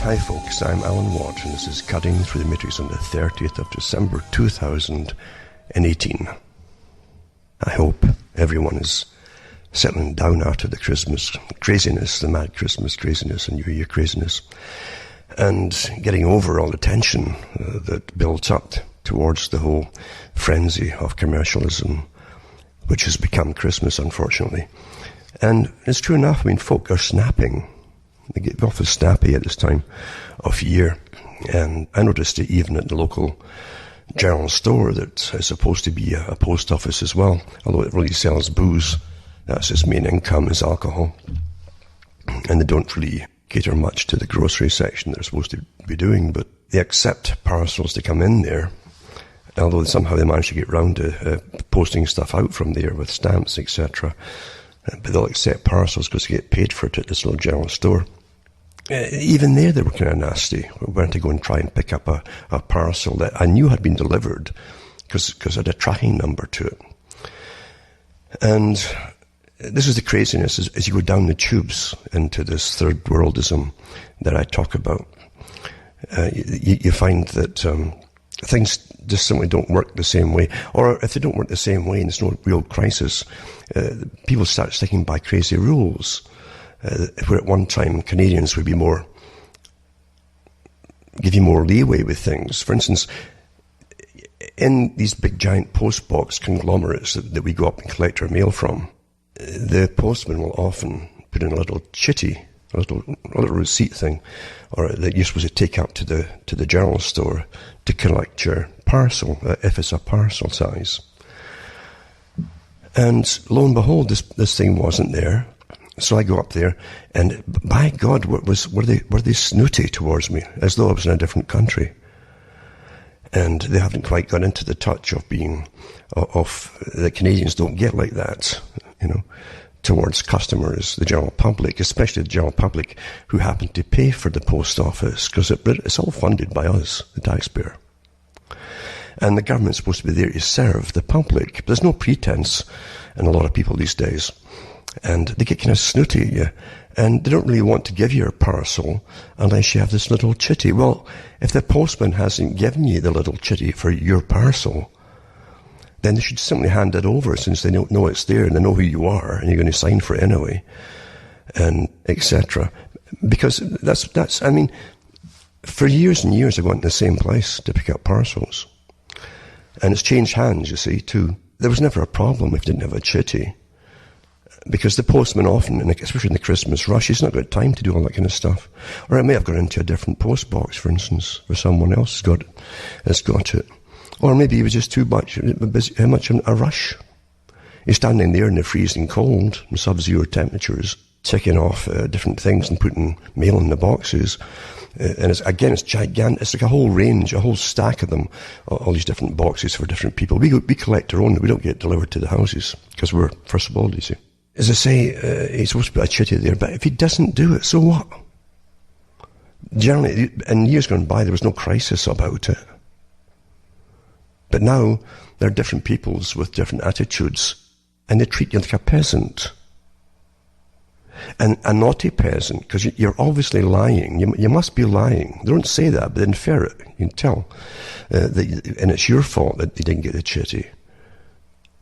Hi folks, I'm Alan Watt and this is Cutting Through the Matrix on the 30th of December 2018. I hope everyone is settling down after the Christmas craziness, the mad Christmas craziness and New Year craziness, and getting over all the tension that built up towards the whole frenzy of commercialism, which has become Christmas, unfortunately. And it's true enough, I mean, folk are snapping. They get awfully snappy at this time of year. And I noticed it even at the local general store that is supposed to be a post office as well, although it really sells booze. That's its main income, is alcohol. And they don't really cater much to the grocery section they're supposed to be doing, but they accept parcels to come in there, although somehow they manage to get round to posting stuff out from there with stamps, etc. But they'll accept parcels because they get paid for it at this little general store. Even there, they were kind of nasty. We went to go and try and pick up a parcel that I knew had been delivered because it had a tracking number to it. And this is the craziness as you go down the tubes into this third worldism that I talk about. You find that things just simply don't work the same way. Or if they don't work the same way and there's no real crisis, people start sticking by crazy rules. Where at one time Canadians would give you more leeway with things. For instance, in these big giant post box conglomerates that we go up and collect our mail from, the postman will often put in a little chitty, a little receipt thing, or that you're supposed to take up to the general store to collect your parcel, if it's a parcel size. And lo and behold, this thing wasn't there. So I go up there, and by God, were they snooty towards me, as though I was in a different country. And they haven't quite got into the touch of being, of the Canadians don't get like that, towards customers, the general public, especially the general public who happen to pay for the post office, because it's all funded by us, the taxpayer. And the government's supposed to be there to serve the public. But there's no pretense in a lot of people these days. And they get kind of snooty at you. And they don't really want to give you a parcel unless you have this little chitty. Well, if the postman hasn't given you the little chitty for your parcel, then they should simply hand it over since they don't know it's there and they know who you are and you're going to sign for it anyway, and etc. Because that's, I mean, for years and years I went to the same place to pick up parcels. And it's changed hands, you see, too. There was never a problem if you didn't have a chitty. Because the postman often, especially in the Christmas rush, he's not got time to do all that kind of stuff. Or it may have gone into a different post box, for instance, where someone else has got it. Or maybe he was just too much in a rush. He's standing there in the freezing cold, in sub-zero temperatures, ticking off different things and putting mail in the boxes. And it's gigantic. It's like a whole range, a whole stack of them, all these different boxes for different people. We collect our own. We don't get it delivered to the houses because we're first of all, you see. As I say, he's supposed to put a chitty there, but if he doesn't do it, so what? Generally, in years gone by, there was no crisis about it. But now, there are different peoples with different attitudes, and they treat you like a peasant. And a naughty peasant, because you're obviously lying. You must be lying. They don't say that, but they infer it. You can tell. And it's your fault that they didn't get the chitty.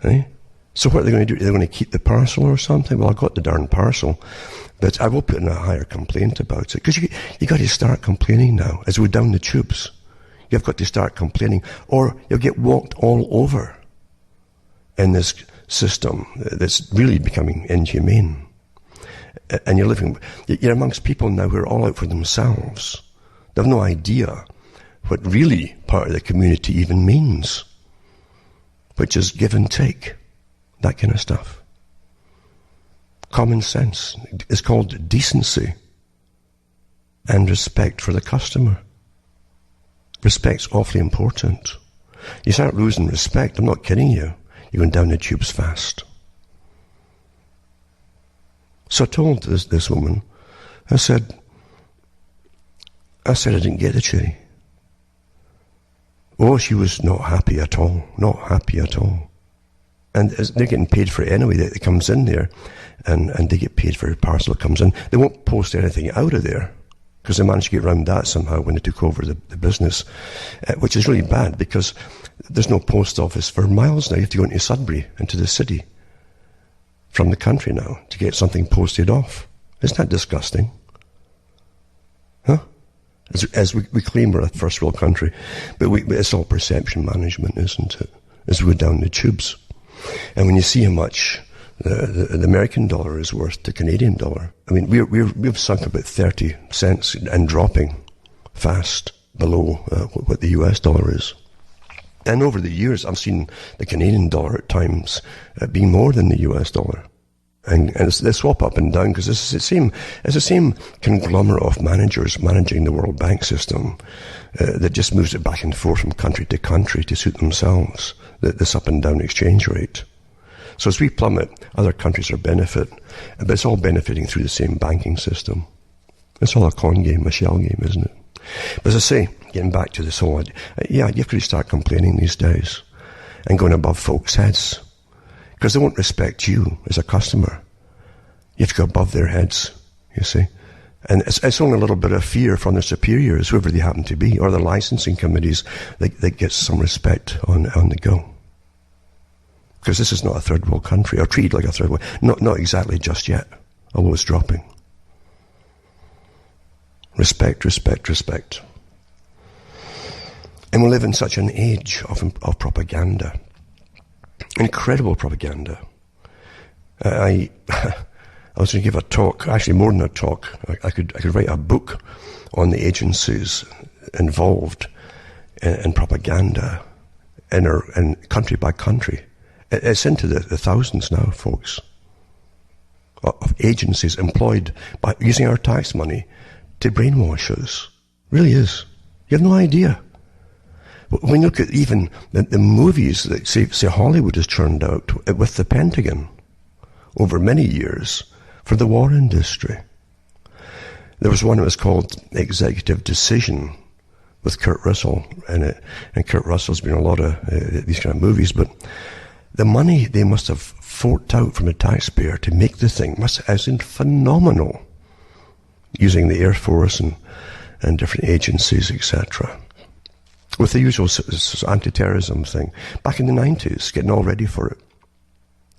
Eh? So what are they going to do? Are they going to keep the parcel or something? Well, I got the darn parcel, but I will put in a higher complaint about it. Because you got to start complaining now, as we're down the tubes. You've got to start complaining, or you'll get walked all over in this system that's really becoming inhumane. And you're amongst people now who are all out for themselves. They have no idea what really part of the community even means, which is give and take. That kind of stuff. Common sense. It's called decency and respect for the customer. Respect's awfully important. You start losing respect, I'm not kidding you, you're going down the tubes fast. So I told this woman, I said I didn't get the chitty. Oh, she was not happy at all. Not happy at all. And they're getting paid for it anyway. It comes in there, and they get paid for a parcel that comes in. They won't post anything out of there. because they managed to get around that somehow when they took over the business, which is really bad because there's no post office for miles now. You have to go into Sudbury, into the city, from the country now, to get something posted off. Isn't that disgusting? Huh? As we claim we're a first world country, but it's all perception management, isn't it? As we go down the tubes. And when you see how much the American dollar is worth to Canadian dollar, I mean, we've sunk about 30 cents and dropping fast below what the US dollar is. And over the years, I've seen the Canadian dollar at times being more than the US dollar. And they swap up and down because it's the same conglomerate of managers managing the World Bank system that just moves it back and forth from country to country to suit themselves, this up and down exchange rate. So as we plummet, other countries are benefit, but it's all benefiting through the same banking system. It's all a con game, a shell game, isn't it? But as I say, getting back to this whole, you have to start complaining these days and going above folks' heads because they won't respect you as a customer. You have to go above their heads, you see. And it's only a little bit of fear from their superiors, whoever they happen to be, or the licensing committees that get some respect on the go. Because this is not a third world country, or treated like a third world. Not exactly just yet, although it's dropping. Respect, respect, respect. And we live in such an age of propaganda. Incredible propaganda. I was going to give a talk, actually more than a talk. I could write a book on the agencies involved in propaganda in country by country. It's into the thousands now, folks, of agencies employed by using our tax money to brainwash us. Really is. You have no idea. When you look at even the movies that say Hollywood has churned out with the Pentagon over many years for the war industry. There was one that was called Executive Decision with Kurt Russell in it, and Kurt Russell's been in a lot of these kind of movies, but the money they must have forked out from the taxpayer to make the thing must have been phenomenal, using the Air Force and different agencies, etc. With the usual anti-terrorism thing. Back in the 90s, getting all ready for it.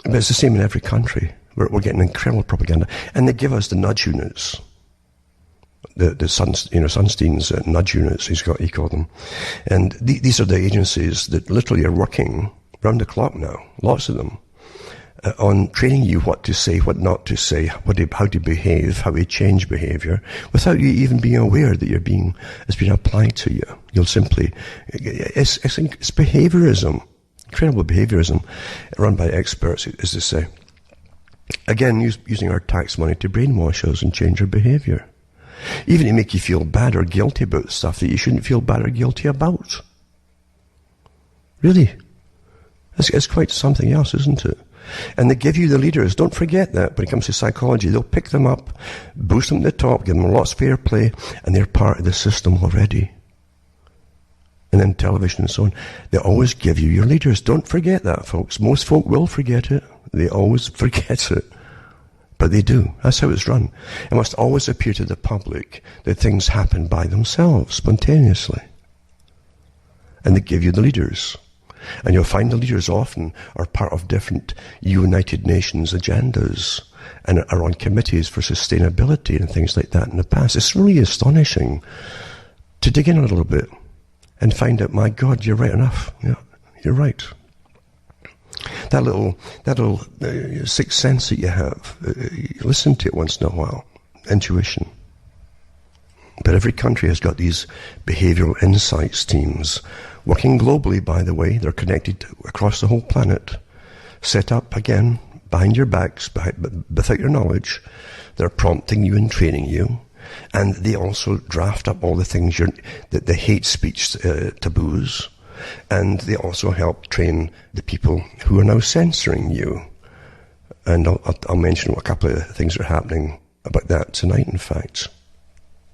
But it's the same in every country. We're getting incredible propaganda. And they give us the nudge units. Sunstein's nudge units, he called them. And these are the agencies that literally are working round the clock now, lots of them, on training you what to say, what not to say, how to behave, how to change behavior, without you even being aware that it's being applied to you. You'll simply, it's behaviorism, incredible behaviorism, run by experts, as they say. Again, using our tax money to brainwash us and change our behavior. Even to make you feel bad or guilty about stuff that you shouldn't feel bad or guilty about. Really. It's quite something else, isn't it? And they give you the leaders. Don't forget that when it comes to psychology. They'll pick them up, boost them to the top, give them lots of fair play, and they're part of the system already. And then television and so on. They always give you your leaders. Don't forget that, folks. Most folk will forget it. They always forget it. But they do. That's how it's run. It must always appear to the public that things happen by themselves, spontaneously. And they give you the leaders. And you'll find the leaders often are part of different United Nations agendas and are on committees for sustainability and things like that in the past. It's really astonishing to dig in a little bit and find out, my God, you're right enough. Yeah, you're right. That little sixth sense that you have, listen to it once in a while. Intuition. But every country has got these behavioral insights teams working globally, by the way. They're connected across the whole planet. Set up, again, behind your backs, without your knowledge. They're prompting you and training you. And they also draft up all the things, the hate speech taboos. And they also help train the people who are now censoring you. And I'll mention a couple of things that are happening about that tonight, in fact.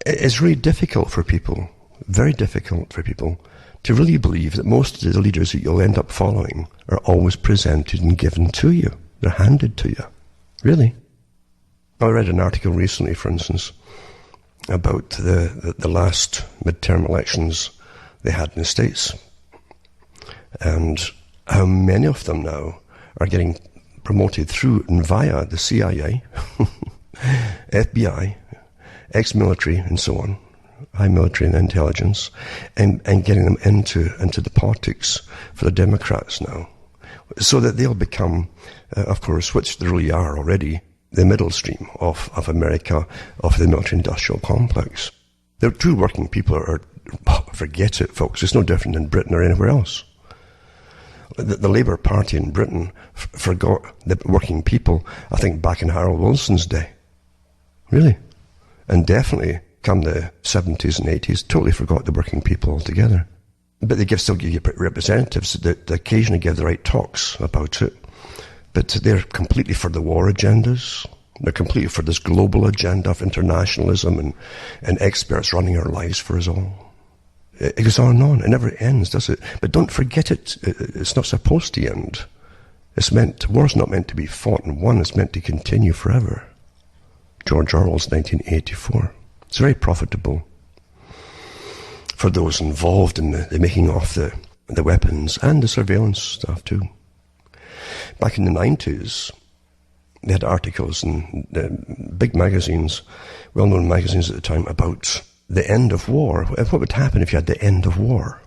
It's really difficult for people, very difficult for people, to really believe that most of the leaders that you'll end up following are always presented and given to you. They're handed to you. Really. I read an article recently, for instance, about the last midterm elections they had in the States, and how many of them now are getting promoted through and via the CIA, FBI, ex-military and so on, high military and intelligence, and getting them into the politics for the Democrats now, so that they'll become, of course, which they really are already, the middle stream of America, of the military-industrial complex. The true working people are forget it, folks. It's no different in Britain or anywhere else. The Labour Party in Britain forgot the working people, I think, back in Harold Wilson's day. Really. And definitely, come the 70s and 80s, totally forgot the working people altogether. But they still give you representatives that occasionally give the right talks about it. But they're completely for the war agendas. They're completely for this global agenda of internationalism and experts running our lives for us all. It goes on and on. It never ends, does it? But don't forget it. It's not supposed to end. War's not meant to be fought and won. It's meant to continue forever. George Orwell's 1984. It's very profitable for those involved in the making of the weapons and the surveillance stuff too. Back in the 90s, they had articles in big magazines, well-known magazines at the time, about the end of war. What would happen if you had the end of war?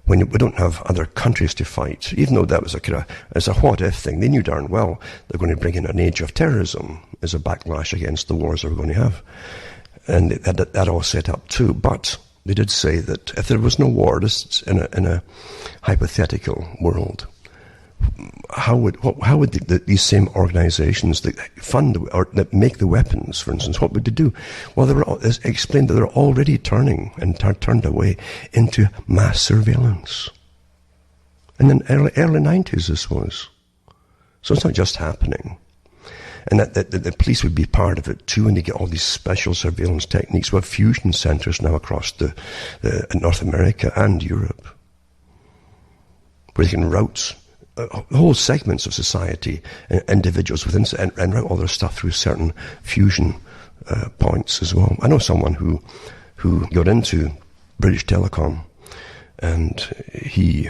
When we don't have other countries to fight, even though that was it's a what-if thing. They knew darn well they're going to bring in an age of terrorism as a backlash against the wars they were going to have. And that all set up too. But they did say that if there was no war, this in a hypothetical world, how would these same organizations that fund or that make the weapons, for instance, what would they do? Well, they explained that they're already turning and turned away into mass surveillance. And then early 90s this was. So it's not just happening. And that the police would be part of it too, and they get all these special surveillance techniques. We have fusion centers now across the North America and Europe, where they can route whole segments of society, individuals within, and route all their stuff through certain fusion points as well. I know someone who got into British Telecom, and he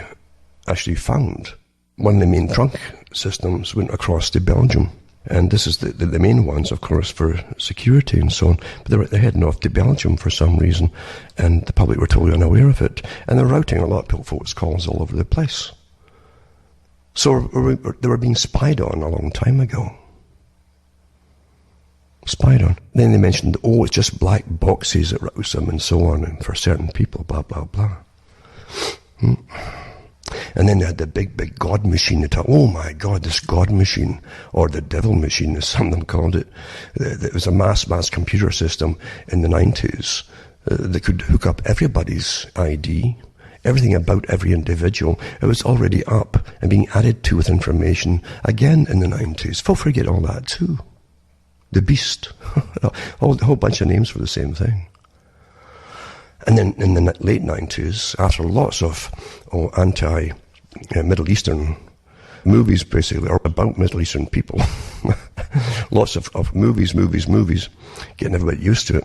actually found one of the main trunk systems went across to Belgium. And this is the main ones, of course, for security and so on. But they're heading off to Belgium for some reason, and the public were totally unaware of it. And they're routing a lot of folks' calls all over the place. So they were being spied on a long time ago. Spied on. Then they mentioned, it's just black boxes that rouse them and so on, and for certain people, blah, blah, blah. And then they had the big God machine. They thought, oh my God, this God machine, or the devil machine, as some of them called it. It was a mass computer system in the 90s that could hook up everybody's ID, everything about every individual. It was already up and being added to with information again in the 90s. Folk forget all that too. The beast. A whole bunch of names for the same thing. And then in the late 90s, after lots of anti-Middle Eastern movies, basically, or about Middle Eastern people, lots of movies, getting everybody used to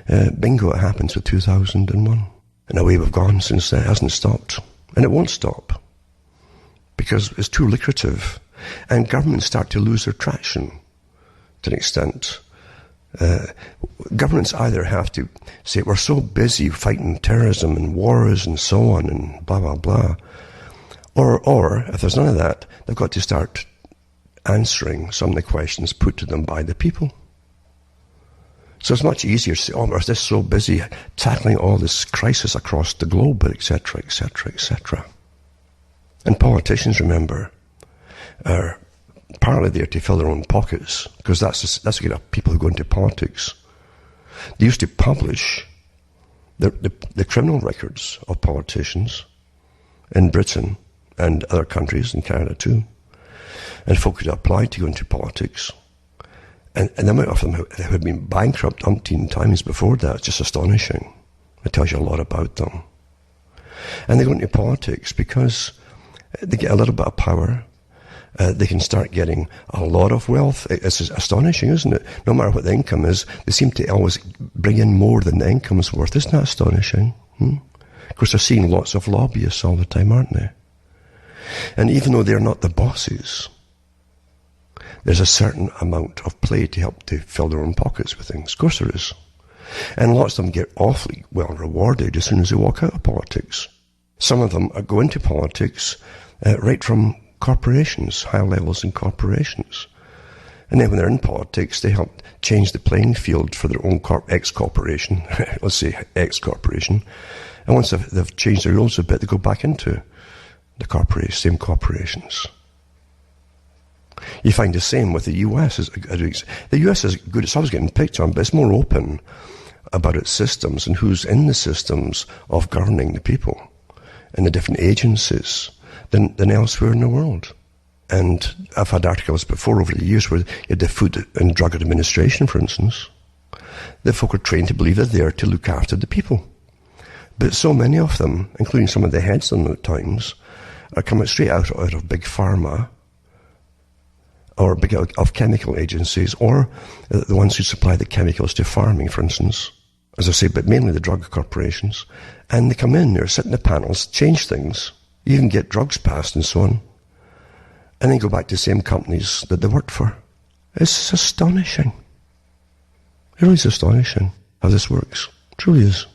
it. Bingo, it happens with 2001. And away we've gone since then. It hasn't stopped. And it won't stop. Because it's too lucrative. And governments start to lose their traction to an extent. Governments either have to say, we're so busy fighting terrorism and wars and so on and blah, blah, blah. Or if there's none of that, they've got to start answering some of the questions put to them by the people. So it's much easier to say, we're just so busy tackling all this crisis across the globe, etc., etc., etc. And politicians, remember, are partly there to fill their own pockets, because that's the kind of people who go into politics. They used to publish the criminal records of politicians in Britain and other countries, in Canada too. And folk could apply to go into politics. And the amount of them who had been bankrupt umpteen times before that is just astonishing. It tells you a lot about them. And they go into politics because they get a little bit of power, they can start getting a lot of wealth. It's astonishing, isn't it? No matter what the income is, they seem to always bring in more than the income's worth. Isn't that astonishing? Of course, they're seeing lots of lobbyists all the time, aren't they? And even though they're not the bosses, there's a certain amount of play to help to fill their own pockets with things. Of course there is. And lots of them get awfully well rewarded as soon as they walk out of politics. Some of them go into politics right from corporations, higher levels in corporations. And then when they're in politics, they help change the playing field for their own ex-corporation, let's say ex-corporation. And once they've changed the rules a bit, they go back into the same corporations. You find the same with the US. The US is good, it's always getting picked on, but it's more open about its systems and who's in the systems of governing the people and the different agencies than elsewhere in the world. And I've had articles before over the years where you had the Food and Drug Administration, for instance. The folk are trained to believe they're there to look after the people. But so many of them, including some of the heads of them at times, are coming straight out of big pharma or of chemical agencies, or the ones who supply the chemicals to farming, for instance, as I say, but mainly the drug corporations. And they come in, they sit in the panels, change things, even get drugs passed and so on, and then go back to the same companies that they worked for. It's astonishing. It really is astonishing how this works. It truly is.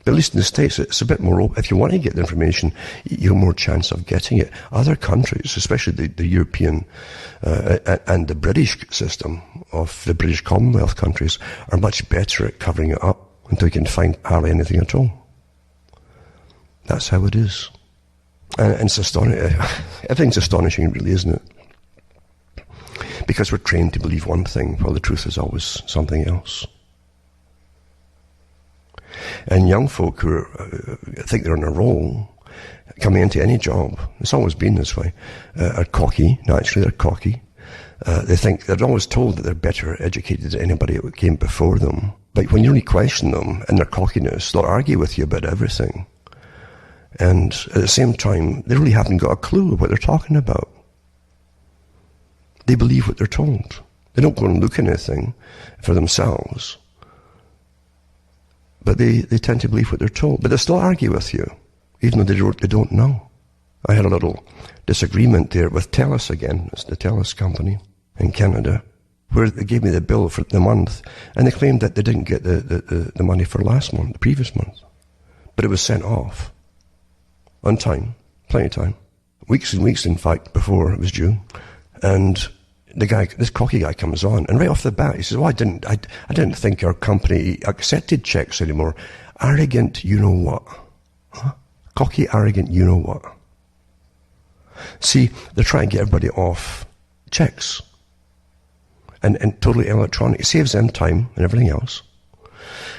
But at least in the States, it's a bit more open. If you want to get the information, you have more chance of getting it. Other countries, especially the European and the British system of the British Commonwealth countries, are much better at covering it up until you can find hardly anything at all. That's how it is. And it's astonishing. Everything's astonishing, really, isn't it? Because we're trained to believe one thing, while the truth is always something else. And young folk who think they're on a roll, coming into any job, it's always been this way, are cocky. Naturally, they're cocky. They think they're always told that they're better educated than anybody that came before them. But when you really question them and their cockiness, they'll argue with you about everything. And at the same time, they really haven't got a clue what they're talking about. They believe what they're told. They don't go and look at anything for themselves. But they tend to believe what they're told. But they still argue with you, even though they don't know. I had a little disagreement there with TELUS again. It's the TELUS company in Canada, where they gave me the bill for the month, and they claimed that they didn't get the money for last month, the previous month. But it was sent off on time, plenty of time. Weeks and weeks, in fact, before it was due. And the guy, this cocky guy, comes on, and right off the bat, he says, "Well, I didn't think our company accepted checks anymore." Arrogant, you know what? Huh? Cocky, arrogant, you know what? See, they're trying to get everybody off checks. And totally electronic. It saves them time and everything else.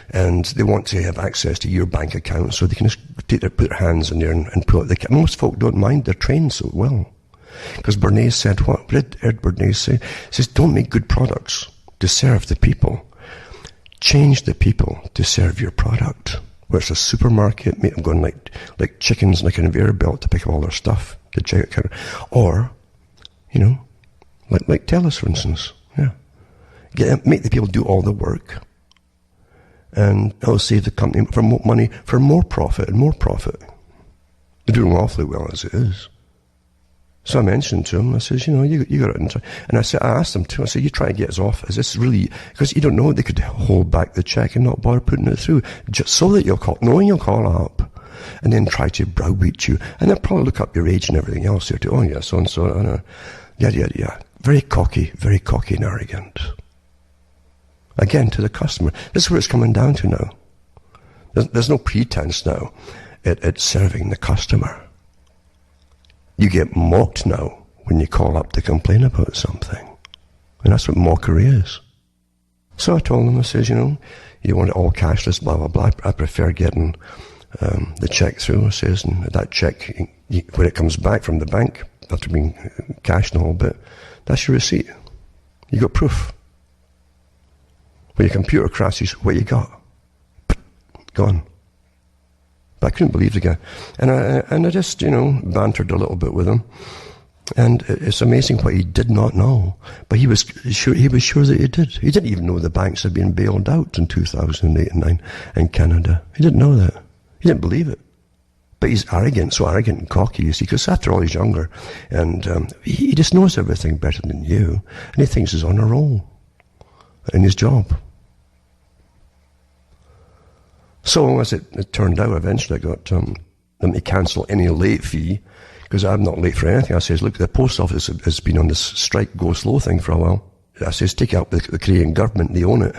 And they want to have access to your bank account so they can just put their hands in there and pull out the cash. Most folk don't mind. They're trained so well. Because Bernays said, what did Ed Bernays say? He says, don't make good products to serve the people. Change the people to serve your product. Where it's a supermarket, make them going like chickens in a conveyor belt to pick up all their stuff to check out counter. Or, like TELUS, for instance. Yeah. Make the people do all the work. And it'll save the company for more money, for more profit and more profit. They're doing awfully well as it is. So I mentioned to him, I says, you got it in time. And I asked him too, I said, you try to get us off. Is this really, because you don't know, they could hold back the check and not bother putting it through, just so that knowing you'll call up, and then try to browbeat you. And they'll probably look up your age and everything else there too. Oh yeah, so and so, yeah. Very cocky and arrogant. Again, to the customer. This is where it's coming down to now. There's no pretense now at serving the customer. You get mocked now when you call up to complain about something. And that's what mockery is. So I told him, I says, you want it all cashless, blah, blah, blah. I prefer getting the check through, I says, and that check, when it comes back from the bank, after being cashed and a whole bit, that's your receipt. You got proof. When your computer crashes, what you got? Gone. But I couldn't believe the guy. And I just, bantered a little bit with him. And it's amazing what he did not know. But he was sure that he did. He didn't even know the banks had been bailed out in 2008 and 9 in Canada. He didn't know that. He didn't believe it. But he's arrogant, so arrogant and cocky, you see, because after all, he's younger. And he just knows everything better than you. And he thinks he's on a roll in his job. So as it turned out, eventually I got them to cancel any late fee, because I'm not late for anything. I says, look, the post office has been on this strike go slow thing for a while. I says, take it up with the Canadian government, they own it.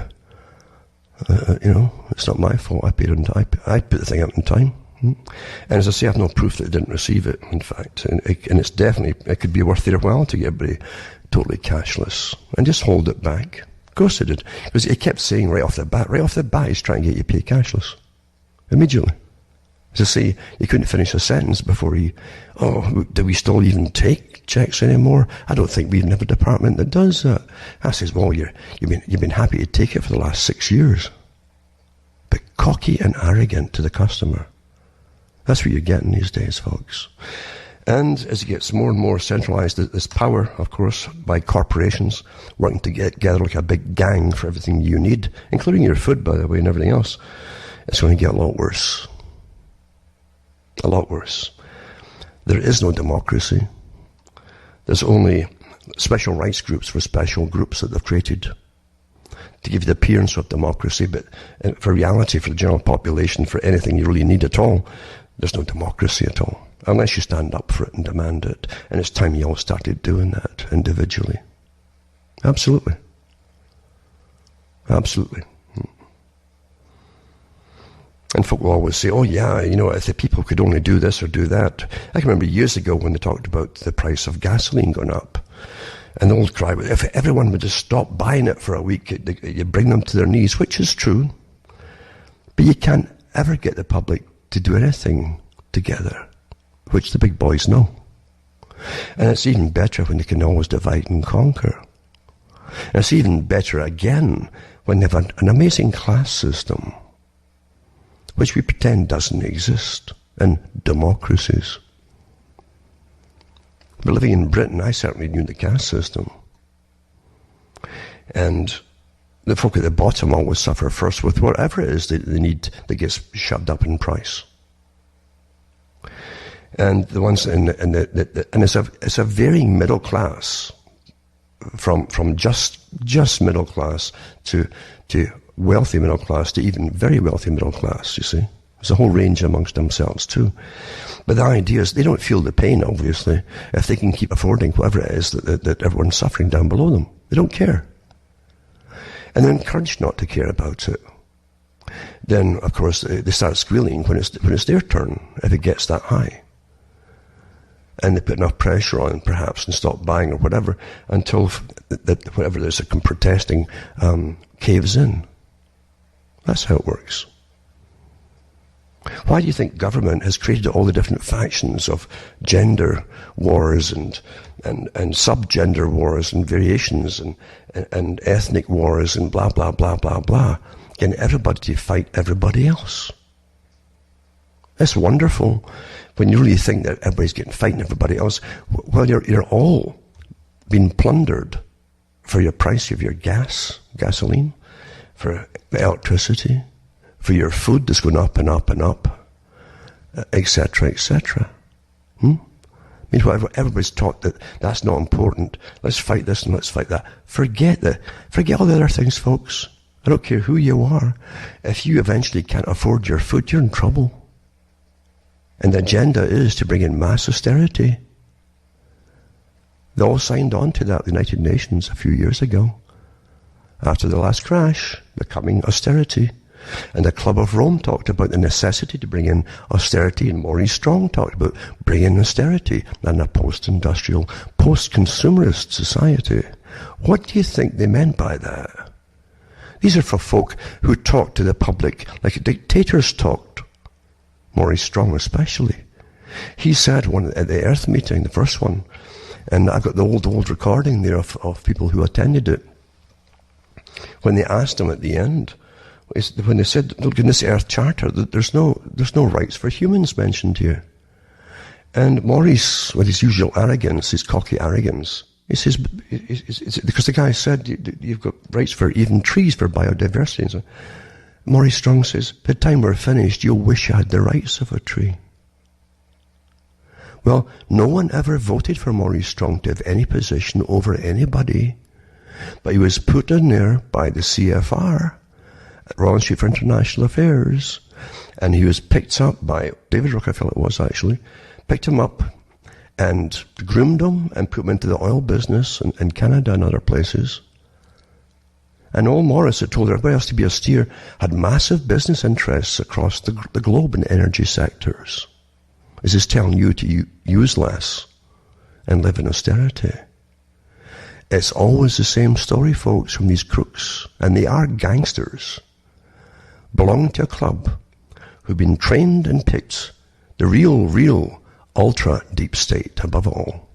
It's not my fault. I paid on time. I put the thing up in time. And as I say, I have no proof that it didn't receive it, in fact. And it's definitely, it could be worth their while to get everybody totally cashless and just hold it back. Of course it did. Because he kept saying right off the bat, he's trying to get you to pay cashless. Immediately. As I say, he couldn't finish a sentence before do we still even take checks anymore? I don't think we even have a department that does that. I says, well, you've been happy to take it for the last 6 years. But cocky and arrogant to the customer. That's what you're getting these days, folks. And as it gets more and more centralized, this power, of course, by corporations working together like a big gang for everything you need, including your food, by the way, and everything else, it's going to get a lot worse. A lot worse. There is no democracy. There's only special rights groups for special groups that they've created to give you the appearance of democracy, but for reality, for the general population, for anything you really need at all, there's no democracy at all, unless you stand up for it and demand it. And it's time you all started doing that individually. Absolutely. Absolutely. And folk will always say, oh yeah, if the people could only do this or do that. I can remember years ago when they talked about the price of gasoline going up. And the old cry was, if everyone would just stop buying it for a week, you bring them to their knees, which is true. But you can't ever get the public to do anything together, which the big boys know. And it's even better when they can always divide and conquer. And it's even better again when they have an amazing class system, which we pretend doesn't exist in democracies. But living in Britain, I certainly knew the caste system. And the folk at the bottom always suffer first with whatever it is that they need that gets shoved up in price. And the ones and it's a varying middle class, from just middle class to wealthy middle class to even very wealthy middle class, you see. There's a whole range amongst themselves too. But the idea is they don't feel the pain, obviously, if they can keep affording whatever it is that everyone's suffering down below them. They don't care. And they're encouraged not to care about it. Then, of course, they start squealing when it's their turn, if it gets that high. And they put enough pressure on, perhaps, and stop buying or whatever, until whatever there's a protesting caves in. That's how it works. Why do you think government has created all the different factions of gender wars and subgender wars and variations and ethnic wars and blah, blah, blah, blah, blah, getting everybody to fight everybody else? It's wonderful when you really think that everybody's getting fighting everybody else. Well, you're all being plundered for your price of your gasoline, for electricity, for your food that's going up and up and up, etc., etc. Meanwhile, everybody's taught that that's not important. Let's fight this and let's fight that. Forget that. Forget all the other things, folks. I don't care who you are. If you eventually can't afford your food, you're in trouble. And the agenda is to bring in mass austerity. They all signed on to that, the United Nations, a few years ago. After the last crash, the coming austerity. And the Club of Rome talked about the necessity to bring in austerity, and Maurice Strong talked about bringing austerity in a post-industrial, post-consumerist society. What do you think they meant by that? These are for folk who talk to the public like dictators talked. Maurice Strong especially. He said one at the Earth meeting, the first one, and I've got the old recording there of people who attended it. When they asked him at the end, when they said, look, in this Earth Charter, there's no rights for humans mentioned here. And Maurice, with his usual arrogance, his cocky arrogance, he says, because the guy said, you've got rights for even trees for biodiversity. And so Maurice Strong says, by the time we're finished, you'll wish you had the rights of a tree. Well, no one ever voted for Maurice Strong to have any position over anybody, but he was put in there by the CFR, Royal Institute for International Affairs, and he was picked up by, David Rockefeller it was actually, picked him up and groomed him and put him into the oil business in Canada and other places. And old Morris had told everybody else to be austere, had massive business interests across the globe in energy sectors. This is telling you to use less and live in austerity. It's always the same story, folks, from these crooks. And they are gangsters, belonging to a club, who've been trained and picked the real ultra deep state above all,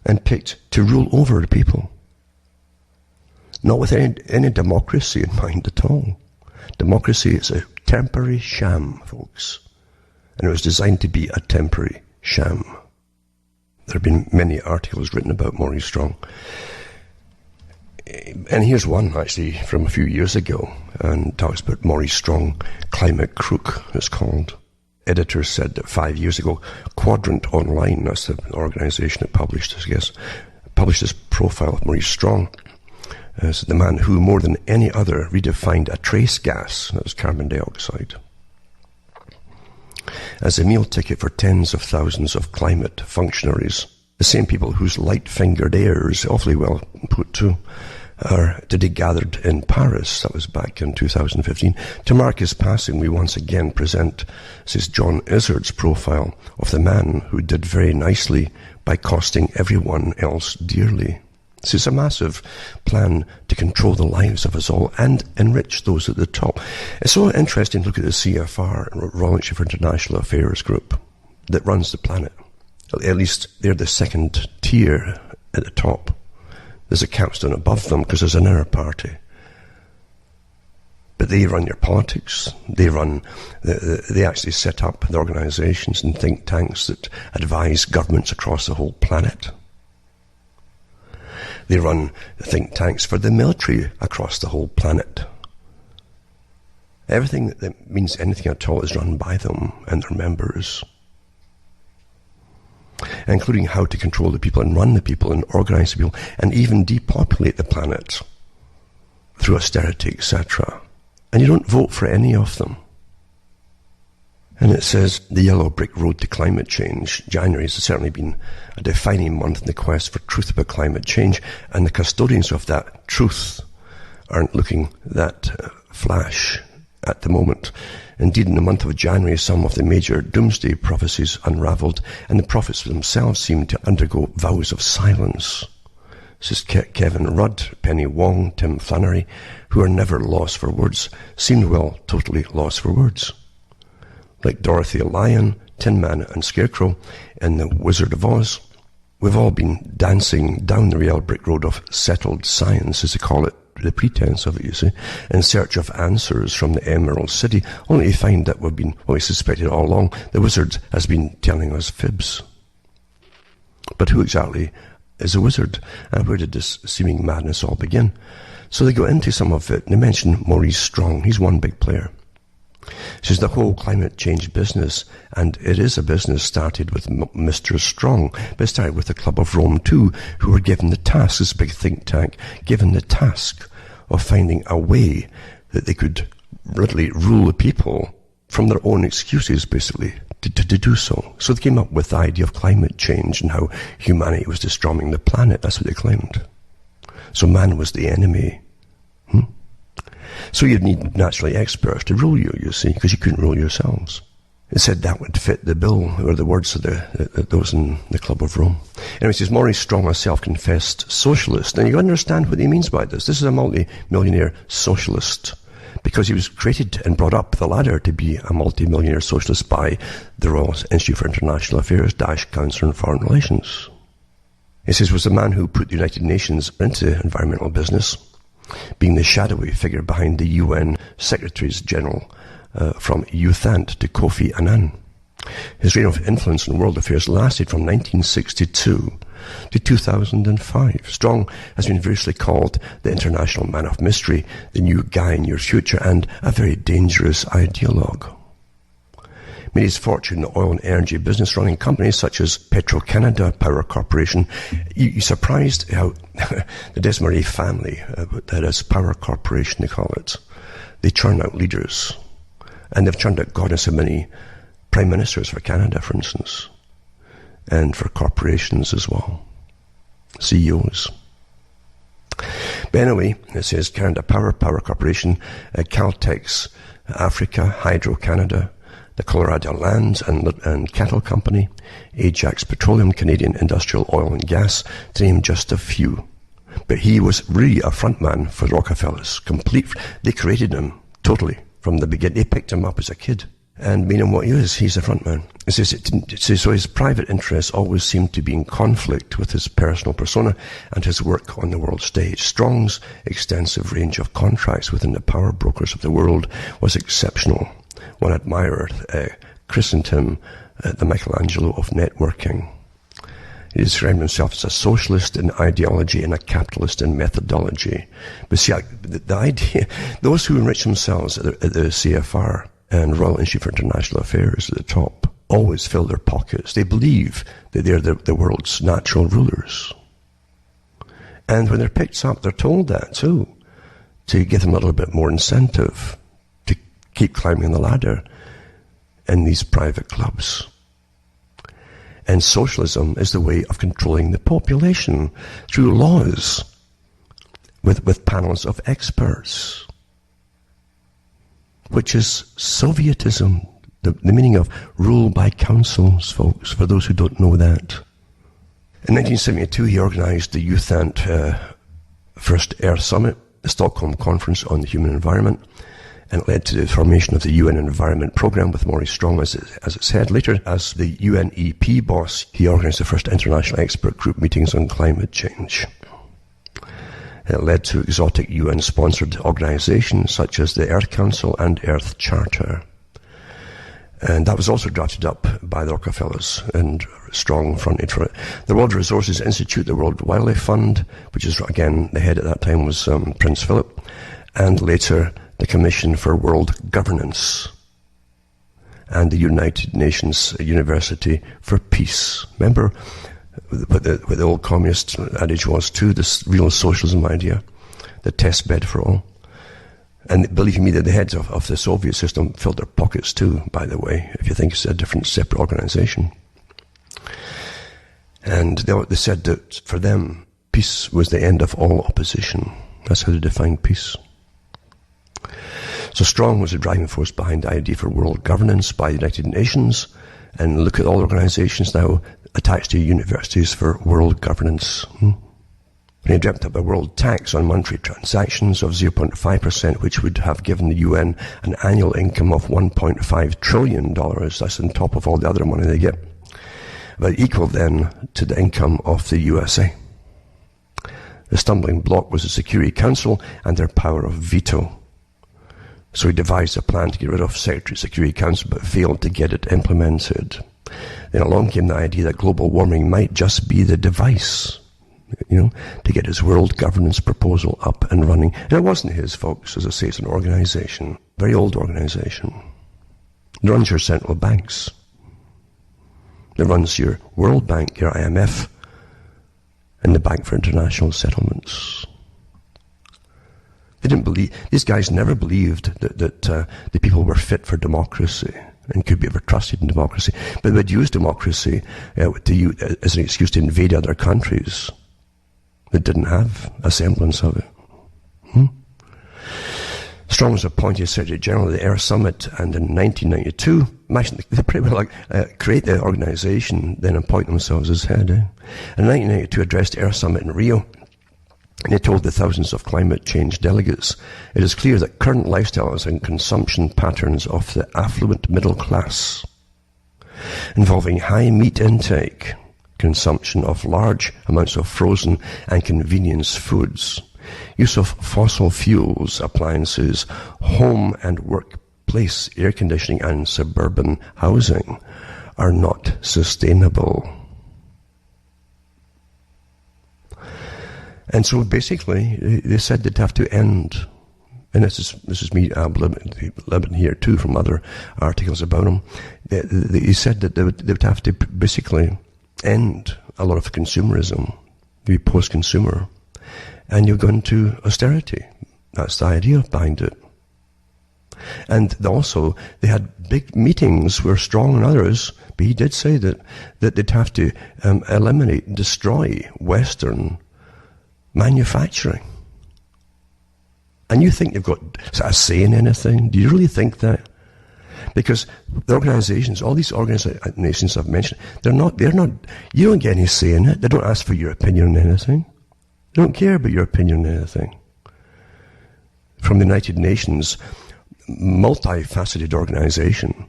and picked to rule over the people. Not with any democracy in mind at all. Democracy is a temporary sham, folks. And it was designed to be a temporary sham. There have been many articles written about Maurice Strong. And here's one, actually, from a few years ago, and talks about Maurice Strong, Climate Crook, it's called. Editors said that 5 years ago, Quadrant Online, that's the organization that published this, I guess, published this profile of Maurice Strong as the man who, more than any other, redefined a trace gas, that was carbon dioxide, as a meal ticket for tens of thousands of climate functionaries. The same people whose light-fingered heirs, awfully well put too, are today gathered in Paris, that was back in 2015. To mark his passing, we once again present, this is John Izzard's profile of the man who did very nicely by costing everyone else dearly. This is a massive plan to control the lives of us all and enrich those at the top. It's so interesting to look at the CFR, Royal Institute for International Affairs group, that runs the planet. At least they're the second tier at the top. There's a capstone above them because there's an inner party. But they run your politics. They actually set up the organizations and think tanks that advise governments across the whole planet. They run think tanks for the military across the whole planet. Everything that means anything at all is run by them and their members, including how to control the people and run the people and organize the people and even depopulate the planet through austerity, etc. And you don't vote for any of them. And it says, the yellow brick road to climate change. January has certainly been a defining month in the quest for truth about climate change, and the custodians of that truth aren't looking that flash at the moment. Indeed, in the month of January, some of the major doomsday prophecies unravelled, and the prophets themselves seemed to undergo vows of silence. This is Kevin Rudd, Penny Wong, Tim Flannery, who are never lost for words, seemed, well, totally lost for words. Like Dorothy Lyon, Tin Man and Scarecrow in The Wizard of Oz, we've all been dancing down the real brick road of settled science, as they call it, the pretense of it, you see, in search of answers from the Emerald City, only to find that we've been, well, we suspected all along, the wizard has been telling us fibs. But who exactly is a wizard, and where did this seeming madness all begin? So they go into some of it, and they mention Maurice Strong. He's one big player. This is the whole climate change business, and it is a business started with Mr. Strong, but it started with the Club of Rome too, who were given the task, this big think tank, given the task of finding a way that they could literally rule the people from their own excuses, basically, to do so. So they came up with the idea of climate change and how humanity was destroying the planet. That's what they claimed. So man was the enemy. So you'd need naturally experts to rule you, you see, because you couldn't rule yourselves. It said that would fit the bill, or the words of those in the Club of Rome. Anyway, it says, Maurice Strong, a self-confessed socialist. And you understand what he means by this. This is a multi-millionaire socialist, because he was created and brought up the ladder to be a multi-millionaire socialist by the Royal Institute for International Affairs, Council on Foreign Relations. It says, was the man who put the United Nations into environmental business, being the shadowy figure behind the UN Secretaries General from Youthant to Kofi Annan. His reign of influence in world affairs lasted from 1962 to 2005. Strong has been variously called the international man of mystery, the new guy in your future, and a very dangerous ideologue. Made his fortune in the oil and energy business, running companies such as Petro-Canada Power Corporation. You're surprised how the Desmarais family, that is Power Corporation they call it, they churn out leaders. And they've churned out God knows how many prime ministers for Canada, for instance, and for corporations as well, CEOs. But anyway, it says Canada Power Corporation, Caltex Africa, Hydro-Canada, the Colorado Land and Cattle Company, Ajax Petroleum, Canadian Industrial Oil and Gas, to name just a few. But he was really a frontman for the Rockefellers. They created him totally from the beginning. They picked him up as a kid and made him what he is. He's a frontman. It says, so his private interests always seemed to be in conflict with his personal persona and his work on the world stage. Strong's extensive range of contracts within the power brokers of the world was exceptional. One admirer christened him the Michelangelo of networking. He described himself as a socialist in ideology and a capitalist in methodology. But see, the idea, those who enrich themselves at the CFR and Royal Institute for International Affairs at the top always fill their pockets. They believe that they're the world's natural rulers. And when they're picked up, they're told that too, to give them a little bit more incentive to keep climbing the ladder in these private clubs. And socialism is the way of controlling the population through laws with panels of experts, which is Sovietism, the meaning of rule by councils, folks, for those who don't know that. In 1972, he organized the Youthant First Earth Summit, the Stockholm Conference on the Human Environment, and it led to the formation of the UN Environment Programme with Maurice Strong as its head. Later, as the UNEP boss, he organized the first international expert group meetings on climate change. It led to exotic UN-sponsored organizations such as the Earth Council and Earth Charter. And that was also drafted up by the Rockefellers, and Strong fronted for it. The World Resources Institute, the World Wildlife Fund, which is, again, the head at that time was Prince Philip, and later the Commission for World Governance, and the United Nations University for Peace. Remember what the old communist adage was too, this real socialism idea, the test bed for all. And believe me, the heads of the Soviet system filled their pockets too, by the way, if you think it's a different, separate organization. And they said that for them, peace was the end of all opposition. That's how they defined peace. So Strong was the driving force behind the idea for world governance by the United Nations. And look at all organizations now attached to universities for world governance. And he dreamt up a world tax on monetary transactions of 0.5%, which would have given the UN an annual income of $1.5 trillion. That's on top of all the other money they get. But equal then to the income of the USA. The stumbling block was the Security Council and their power of veto. So he devised a plan to get rid of Security Council, but failed to get it implemented. Then along came the idea that global warming might just be the device, to get his world governance proposal up and running. And it wasn't his, folks. As I say, it's an organization, very old organization. It runs your central banks. It runs your World Bank, your IMF, and the Bank for International Settlements. They didn't believe, these guys never believed that the people were fit for democracy and could be ever trusted in democracy. But they would use democracy as an excuse to invade other countries that didn't have a semblance of it. Strong was appointed Secretary General of the Earth Summit, and in 1992, imagine, they pretty well create the organization, then appoint themselves as head. In 1992, addressed the Earth Summit in Rio, and he told the thousands of climate change delegates, it is clear that current lifestyles and consumption patterns of the affluent middle class, involving high meat intake, consumption of large amounts of frozen and convenience foods, use of fossil fuels, appliances, home and workplace air conditioning and suburban housing, are not sustainable. And so basically, they said they'd have to end, and this is me living here too from other articles about them. He said that they would have to basically end a lot of consumerism, be post-consumer, and you're going to austerity. That's the idea behind it. And also, they had big meetings where Strong and others, but he did say that they'd have to eliminate and destroy Western manufacturing. And you think they've got a say in anything? Do you really think that? Because the organizations, all these organizations I've mentioned, they're not, you don't get any say in it. They don't ask for your opinion on anything. They don't care about your opinion on anything. From the United Nations, multifaceted organization,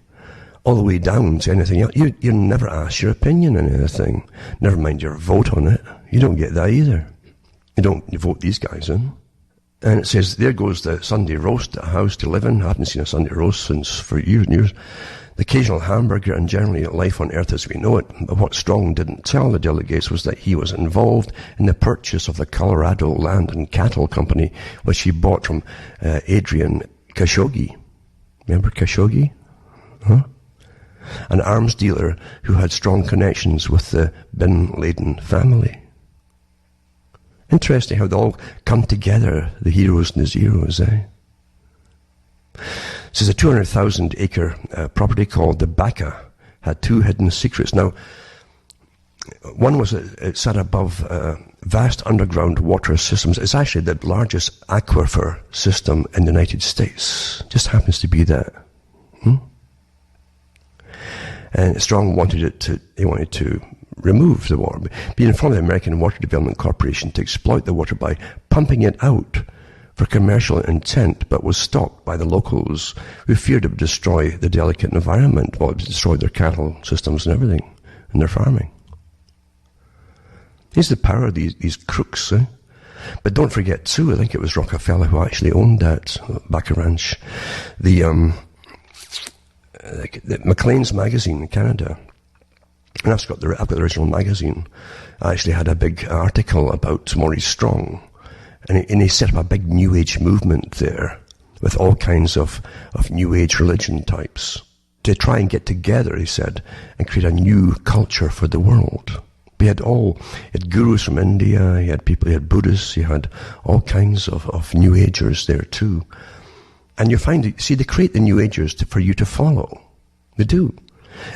all the way down to anything else, you never ask your opinion on anything. Never mind your vote on it. You don't get that either. You vote these guys in. And it says, there goes the Sunday roast, a house to live in. I haven't seen a Sunday roast for years and years. The occasional hamburger and generally life on earth as we know it. But what Strong didn't tell the delegates was that he was involved in the purchase of the Colorado Land and Cattle Company, which he bought from Adrian Khashoggi. Remember Khashoggi? Huh? An arms dealer who had strong connections with the Bin Laden family. Interesting how they all come together, the heroes and the zeros, eh? This is a 200,000 acre property called the Baca, had two hidden secrets. Now, one was it sat above vast underground water systems. It's actually the largest aquifer system in the United States. Just happens to be that. And Strong wanted to remove the water, being in front of the American Water Development Corporation to exploit the water by pumping it out for commercial intent, but was stopped by the locals who feared it would destroy the delicate environment. Well, it would destroy their cattle systems and everything, and their farming. Here's the power of these crooks, eh? But don't forget too, I think it was Rockefeller who actually owned that Baca Ranch. The Maclean's magazine in Canada, and I've got the original magazine. I actually had a big article about Maurice Strong, and he set up a big New Age movement there with all kinds of New Age religion types to try and get together, he said, and create a new culture for the world. He had gurus from India, he had Buddhists, he had all kinds of New Agers there too. And you find, they create the New Agers for you to follow. They do.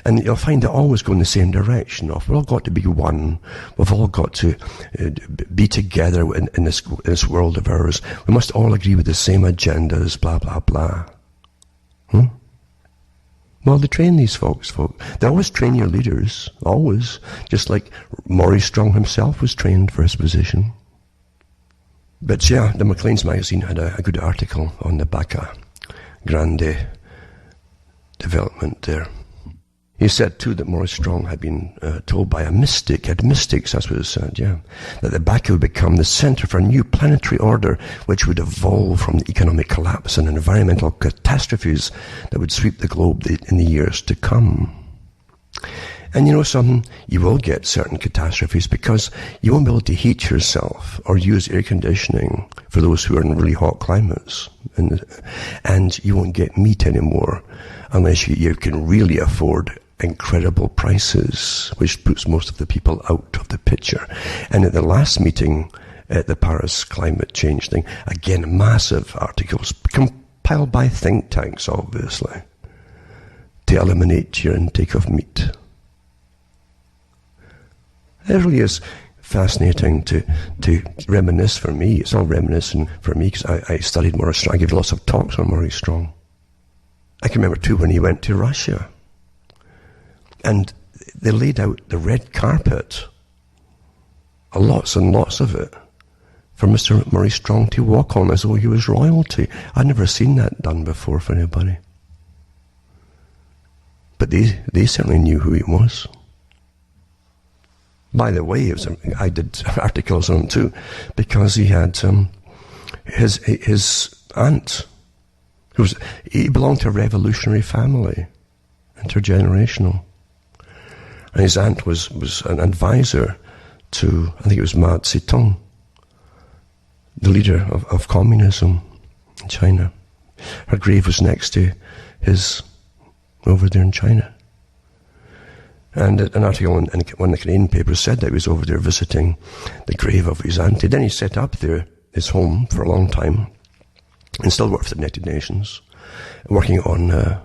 And you'll find they always go in the same direction of, we've all got to be one. We've all got to be together in this world of ours. We must all agree with the same agendas, blah, blah, blah. Well, they train these folks. They always train your leaders, always. Just like Maurice Strong himself was trained for his position. But yeah, the Maclean's magazine had a good article on the Baca Grande development there. He said too that Maurice Strong had been told by a mystic, had mystics, that's what it said, yeah, that the Baca would become the center for a new planetary order which would evolve from the economic collapse and environmental catastrophes that would sweep the globe in the years to come. And you know something? You will get certain catastrophes because you won't be able to heat yourself or use air conditioning for those who are in really hot climates. And you won't get meat anymore unless you can really afford incredible prices, which puts most of the people out of the picture. And at the last meeting at the Paris climate change thing, again, massive articles compiled by think tanks, obviously, to eliminate your intake of meat. It really is fascinating to reminisce for me. It's all reminiscent for me because I studied Maurice Strong. I gave lots of talks on Maurice Strong. I can remember too when he went to Russia. And they laid out the red carpet, lots and lots of it, for Mr. Maurice Strong to walk on as though he was royalty. I'd never seen that done before for anybody. But they certainly knew who he was. By the way, I did articles on him too, because he had his aunt, he belonged to a revolutionary family, intergenerational. And his aunt was an advisor to, I think it was Mao Zedong, the leader of communism in China. Her grave was next to his over there in China. And an article in one of the Canadian papers said that he was over there visiting the grave of his auntie. Then he set up there his home for a long time and still worked for the United Nations, working on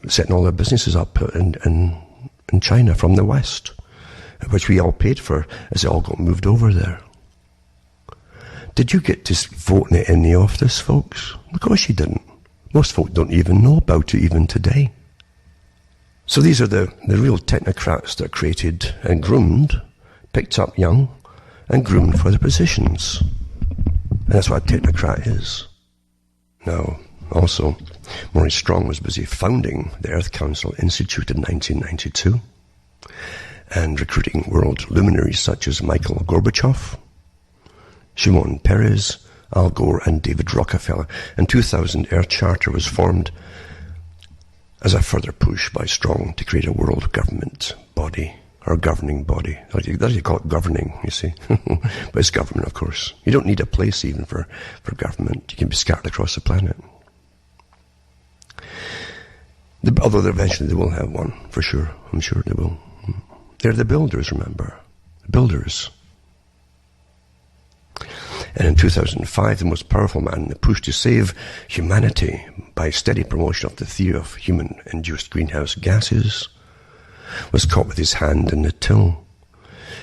setting all their businesses up in China from the West, which we all paid for as they all got moved over there. Did you get to vote in any of this, folks? Of course you didn't. Most folk don't even know about it even today. So these are the real technocrats that are created and groomed, picked up young, and groomed for the positions. And that's what a technocrat is. Now, also, Maurice Strong was busy founding the Earth Council Institute in 1992 and recruiting world luminaries such as Michael Gorbachev, Shimon Peres, Al Gore, and David Rockefeller. In 2000, Earth Charter was formed as a further push by Strong to create a world government body, or governing body. That's what you call it, governing, you see. But it's government, of course. You don't need a place even for government. You can be scattered across the planet. Although eventually they will have one, for sure. I'm sure they will. They're the builders, remember. The builders. And in 2005, the most powerful man in the push to save humanity by steady promotion of the theory of human-induced greenhouse gases was caught with his hand in the till.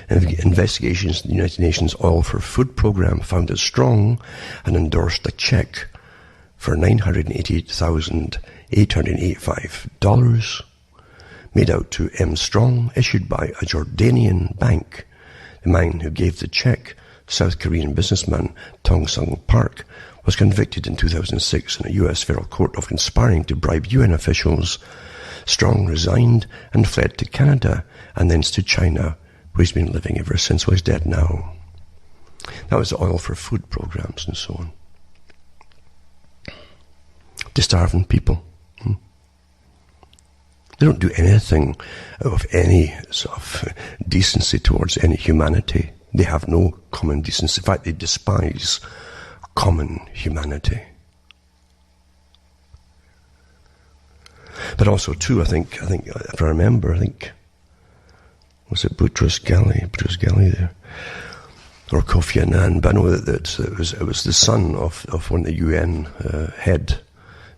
And investigations in the United Nations Oil for Food program found that Strong had endorsed a check for $988,885 made out to M. Strong, issued by a Jordanian bank. The man who gave the check, South Korean businessman Tong Sung Park, was convicted in 2006 in a U.S. federal court of conspiring to bribe UN officials. Strong resigned and fled to Canada and thence to China, where he's been living ever since. Well, he's dead now. That was the Oil for Food programs and so on. To starving people. They don't do anything of any sort of decency towards any humanity. They have no common decency. In fact, they despise common humanity. But also, too, I think, if I remember, was it Boutros Ghali there? Or Kofi Annan? But I know that it was the son of one of the UN head,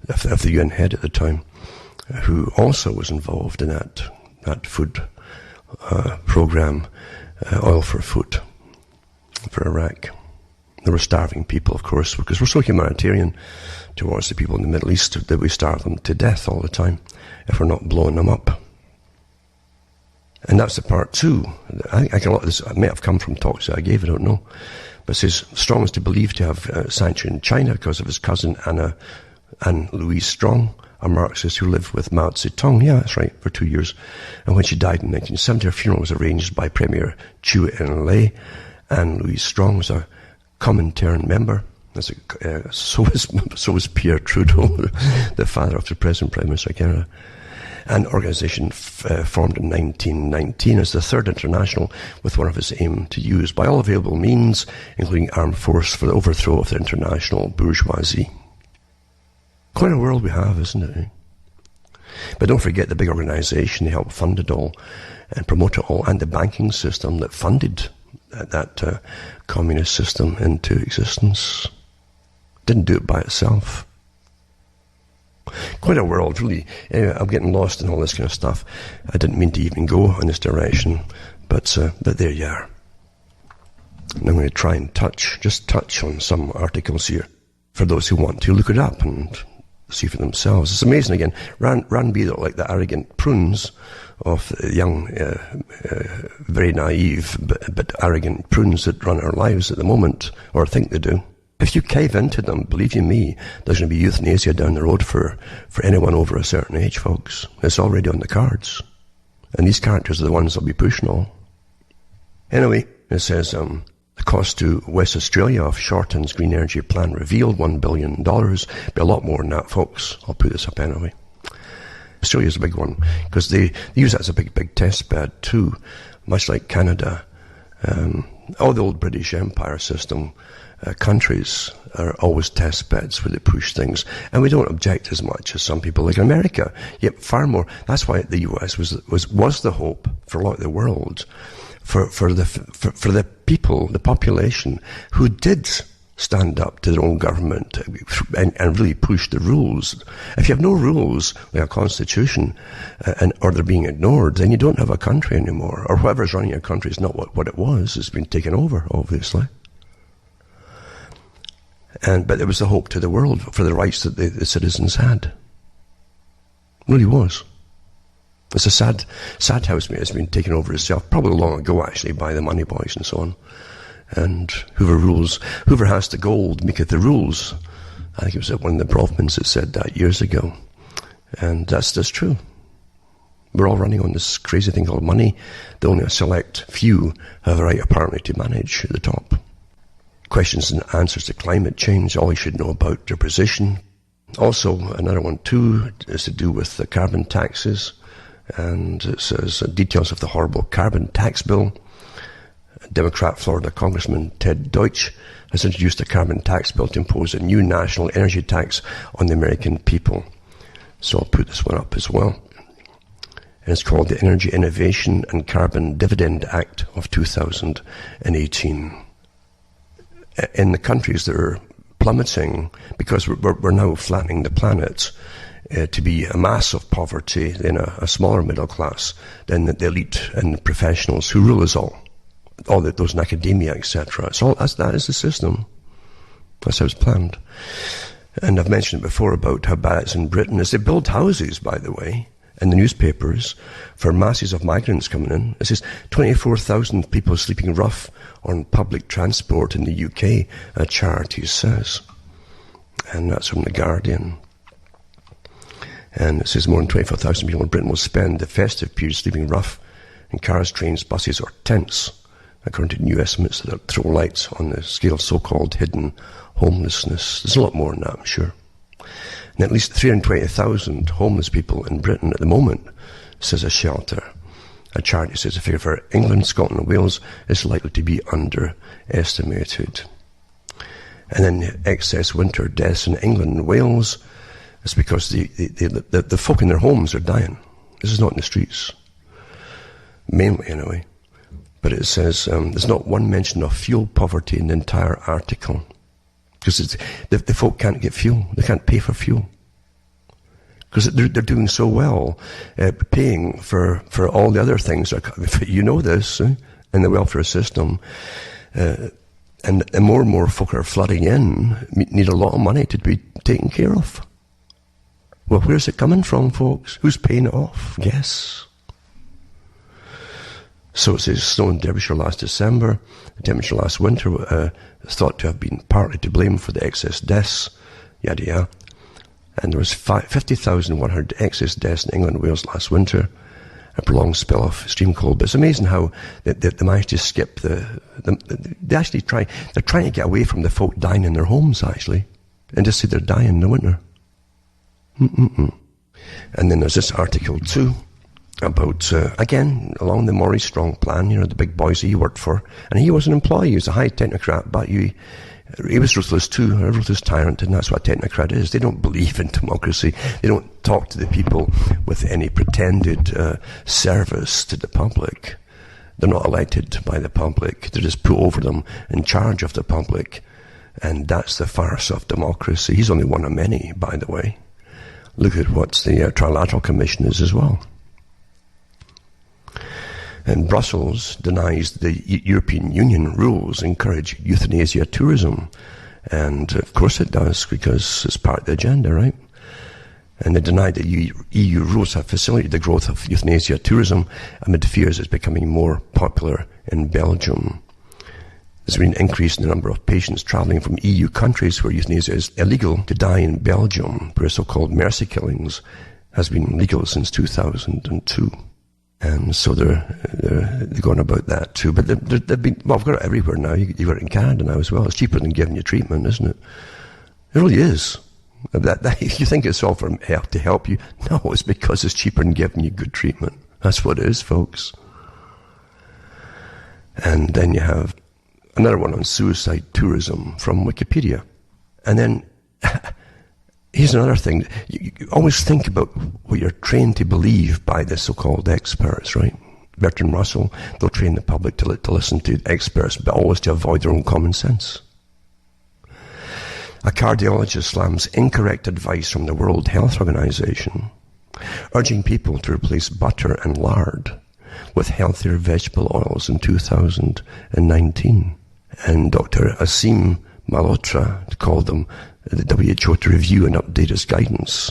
of the UN head at the time, who also was involved in that food program, Oil for Food, for Iraq. There were starving people, of course, because we're so humanitarian towards the people in the Middle East that we starve them to death all the time if we're not blowing them up. And that's the part too. I think a lot of this may have come from talks that I gave, I don't know. But it says Strong is to believe to have sanctioned China because of his cousin Anne Louise Strong, a Marxist who lived with Mao Zedong, yeah, that's right, for 2 years. And when she died in 1970, her funeral was arranged by Premier Chu En-lay. Anne Louise Strong was a Comintern member. So was Pierre Trudeau, the father of the present Prime Minister of Canada. An organisation formed in 1919 as the Third International, with one of its aim to use by all available means, including armed force, for the overthrow of the international bourgeoisie. Quite a world we have, isn't it? But don't forget the big organisation, they helped fund it all and promote it all, and the banking system that funded that communist system into existence. Didn't do it by itself. Quite a world, really. Anyway, I'm getting lost in all this kind of stuff. I didn't mean to even go in this direction, but there you are. And I'm going to try and just touch on some articles here for those who want to look it up and see for themselves. It's amazing, again. Rand be like the arrogant prunes of the young, very naive but arrogant prunes that run our lives at the moment, or think they do. If you cave into them, believe you me, there's going to be euthanasia down the road for anyone over a certain age, folks. It's already on the cards. And these characters are the ones that'll be pushing all. Anyway, it says, the cost to West Australia of Shorten's green energy plan revealed $1 billion. Be a lot more than that, folks. I'll put this up anyway. Australia's a big one, because they use that as a big test bed too, much like Canada. All the old British Empire system countries are always test beds where they push things, and we don't object as much as some people like America. Yet far more. That's why the US was the hope for a lot of the world, for the people, the population who did stand up to their own government and really push the rules. If you have no rules, like a constitution, or they're being ignored, then you don't have a country anymore. Or whoever's running your country is not what it was. It's been taken over, obviously. But it was the hope to the world for the rights that the citizens had. It really was. It's a sad house, mate. It's been taken over itself, probably long ago, actually, by the money boys and so on. And Hoover has the gold, maketh the rules. I think it was one of the Brofmans that said that years ago. And that's true. We're all running on this crazy thing called money. The only a select few have a right, apparently, to manage at the top. Questions and answers to climate change, all you should know about their position. Also, another one too is to do with the carbon taxes. And it says details of the horrible carbon tax bill. Democrat Florida Congressman Ted Deutsch has introduced a carbon tax bill to impose a new national energy tax on the American people. So I'll put this one up as well. And it's called the Energy Innovation and Carbon Dividend Act of 2018. In the countries that are plummeting, because we're now flattening the planet, to be a mass of poverty, then a smaller middle class, then the elite and the professionals who rule us all those in academia, etc. That is the system. That's how it's planned. And I've mentioned before about how bad it's in Britain. As they build houses, by the way, in the newspapers for masses of migrants coming in. It says 24,000 people sleeping rough on public transport in the UK, a charity says. And that's from The Guardian. And it says more than 24,000 people in Britain will spend the festive period sleeping rough in cars, trains, buses or tents, according to new estimates that throw lights on the scale of so-called hidden homelessness. There's a lot more than that, I'm sure. And at least 320,000 homeless people in Britain at the moment, says a shelter. A charity says the figure for England, Scotland and Wales is likely to be underestimated. And then excess winter deaths in England and Wales is because the folk in their homes are dying. This is not in the streets. Mainly, anyway. But it says there's not one mention of fuel poverty in the entire article. Because the folk can't get fuel. They can't pay for fuel. Because they're doing so well, paying for all the other things. You know this, in the welfare system. And more and more folk are flooding in, need a lot of money to be taken care of. Well, where's it coming from, folks? Who's paying it off? Guess. So it says snow in Derbyshire last December. The temperature last winter is thought to have been partly to blame for the excess deaths. Yada yada. And there was 50,100 excess deaths in England and Wales last winter. A prolonged spell of extreme cold. But it's amazing how they managed to skip they actually they're trying to get away from the folk dying in their homes, actually. And just say they're dying in the winter. And then there's this article too, about, again, along the Maurice Strong plan, the big boys he worked for. And he was an employee, he was a high technocrat, but he was ruthless too, a ruthless tyrant, and that's what a technocrat is. They don't believe in democracy. They don't talk to the people with any pretended service to the public. They're not elected by the public. They're just put over them, in charge of the public. And that's the farce of democracy. He's only one of many, by the way. Look at what the Trilateral Commission is as well. And Brussels denies the European Union rules encourage euthanasia tourism. And of course it does, because it's part of the agenda, right? And they deny that EU rules have facilitated the growth of euthanasia tourism amid fears it's becoming more popular in Belgium. There's been an increase in the number of patients travelling from EU countries where euthanasia is illegal to die in Belgium, where so-called mercy killings has been legal since 2002. And so they're going about that too. But they've been, well, I've got it everywhere now. You've got it in Canada now as well. It's cheaper than giving you treatment, isn't it? It really is. You think it's all for help to help you? No, it's because it's cheaper than giving you good treatment. That's what it is, folks. And then you have another one on suicide tourism from Wikipedia. And then, here's another thing. You always think about what you're trained to believe by the so-called experts, right? Bertrand Russell, they'll train the public to listen to experts, but always to avoid their own common sense. A cardiologist slams incorrect advice from the World Health Organization, urging people to replace butter and lard with healthier vegetable oils in 2019. And Dr. Asim Malhotra called them the WHO to review and update its guidance.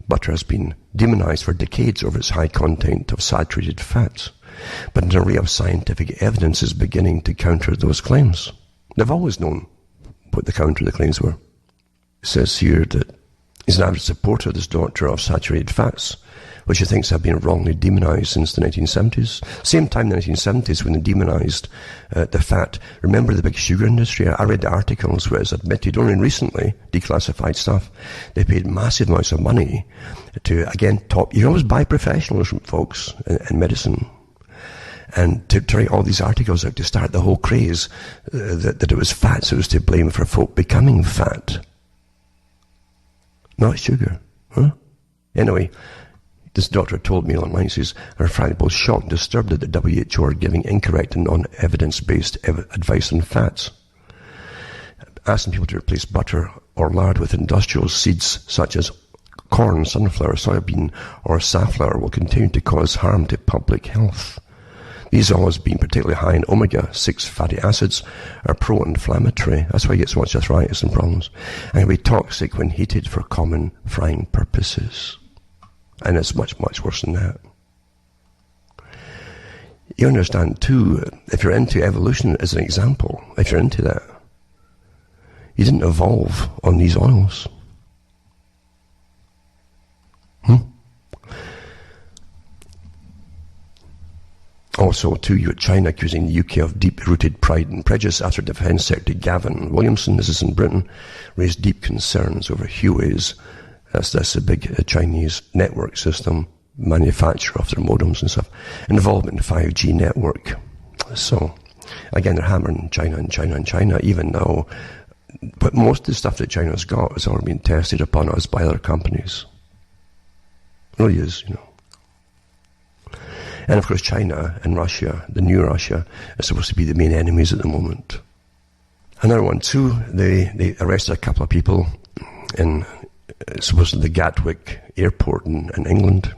Butter has been demonized for decades over its high content of saturated fats, but an array of scientific evidence is beginning to counter those claims. They've always known what the counter the claims were. It says here that he's an avid supporter, this doctor, of saturated fats, which he thinks have been wrongly demonized since the 1970s. Same time in the 1970s when they demonized the fat. Remember the big sugar industry? I read the articles where it's admitted, only recently, declassified stuff. They paid massive amounts of money to, again, you always buy professionals from folks in medicine. And to write all these articles out to start the whole craze that it was fat, so it was to blame for folk becoming fat. Not sugar. Huh? Anyway, this doctor told me online, he says, I'm frankly both shocked and disturbed that the WHO are giving incorrect and non-evidence-based advice on fats. Asking people to replace butter or lard with industrial seeds such as corn, sunflower, soybean, or safflower will continue to cause harm to public health. These oils, being particularly high in omega-6 fatty acids, are pro-inflammatory. That's why you get so much arthritis and problems. And can be toxic when heated for common frying purposes. And it's much, much worse than that. You understand, too, if you're into evolution as an example, if you're into that, you didn't evolve on these oils. Also, too, you had China accusing the UK of deep-rooted pride and prejudice after Defence Secretary Gavin Williamson, this is in Britain, raised deep concerns over Huawei's, that's a big Chinese network system, manufacturer of their modems and stuff, involvement in 5G network. So, again, they're hammering China and China and China, even though, but most of the stuff that China's got has already been tested upon us by other companies. It really is, you know. And of course China and Russia, the new Russia, are supposed to be the main enemies at the moment. Another one too, they arrested a couple of people in supposedly the Gatwick airport in England,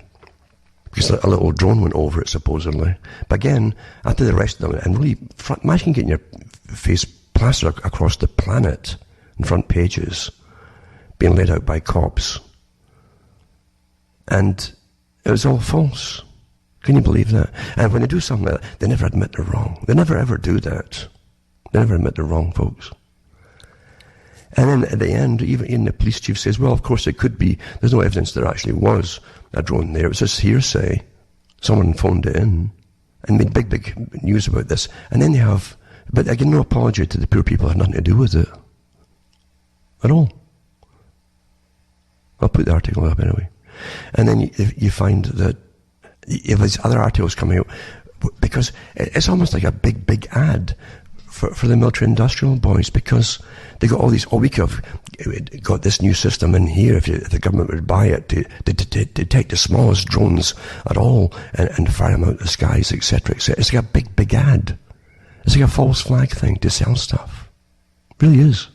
because a little drone went over it supposedly. But again, after they arrested them, and really, imagine getting your face plastered across the planet in front pages, being laid out by cops. And it was all false. Can you believe that? And when they do something like that, they never admit they're wrong. They never ever do that. They never admit they're wrong, folks. And then at the end, even the police chief says, well, of course it could be. There's no evidence there actually was a drone there. It was just hearsay. Someone phoned it in and made big news about this. And then they have, but again, no apology to the poor people who had nothing to do with it. At all. I'll put the article up anyway. And then you find that if there's other articles coming out, because it's almost like a big ad for the military-industrial boys, because they got all these, we could have got this new system in here if the government would buy it to detect the smallest drones at all and fire them out of the skies, etc., etc. It's like a big ad. It's like a false flag thing to sell stuff. It really is.